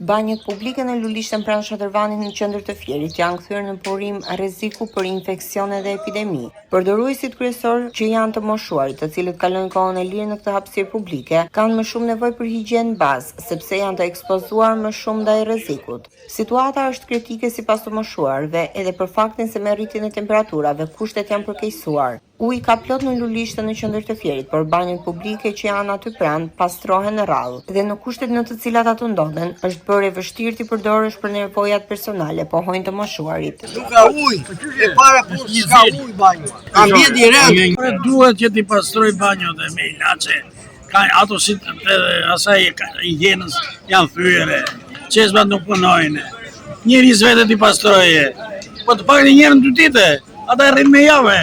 Banjët publike në Lulishten pranë Shatërvanit në qendër të Fierit janë kthyer në burim rreziku për infeksione dhe epidemi. Përdoruesit kryesor që janë të moshuarit, të cilët kalojnë kohën e lirë në këtë hapësirë publike, kanë më shumë nevojë për higjenë bazë, sepse janë të ekspozuar më shumë ndaj rrezikut. Situata është kritike sipas të moshuarve, edhe për faktin se me rritjen e temperaturave kushtet janë përkeqësuar. Uji ka plot në Lulishten në qendër të Fierit, por banjët publike që janë aty pranë pastrohen rrallë dhe në kushtet në të cilat ato ndodhen është bërë e vështirë t'i përdorësh për nevojat personale, pohojnë të moshuarit. Nuk ka ujë, e para s'ka ujë banjë. Ambient direkt. Duhet që t'i pastroj banjot e me ilaçe. Ato si asaj higjienës janë thyere, çesbat nuk punojnë. Njeris vetë t'i pastroje. Po të pak një herë në 2 ditë, ata rrin me javë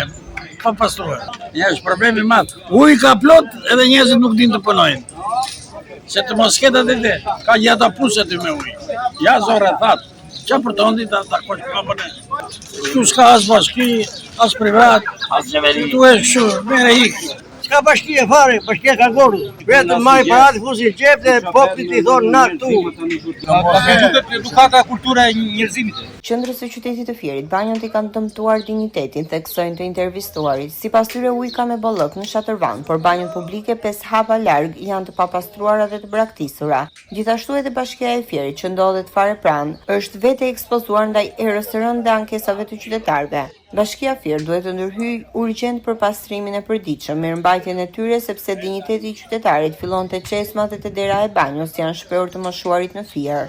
pa pastruar. Ja, është problemi madh. Uji ka plot edhe njerëzit nuk dinë të punojnë. Se të mos ketë atë, ka gjata pusë aty me ujë. Ja zorë that. Qa për të ndit ta kosh kapën e. Këtu s'ka as bashki, as privat, as qeveri. Këtu e kështu, mere ikë. S'ka bashkia fare, bashkia ka gorë. Vetëm maj parati fusi në qep dhe poplit i thonë na këtu. Duket edukata kultura e njerëzimit. Qendrës së qytetit të Fierit, banjët i kanë dëmtuar dinjitetin, theksojnë të intervistuarit. Sipas tyre uji ka me bollëk në Shatërvan, por banjët publike 5 hapa larg janë të papastruara dhe të braktisura. Gjithashtu edhe bashkia e Fierit, që ndodhet fare pranë, është vetë ekspozuar ndaj erës së rëndë dhe ankesave të qytetarëve. Bashkia Fier duhet të ndërhyjë urgjent për pastrimin e përditshëm, mirëmbajtjen e tyre sepse dinjiteti i qytetarit fillon te çesmat e te dera e banjos janë shprehur të moshuarit në Fier.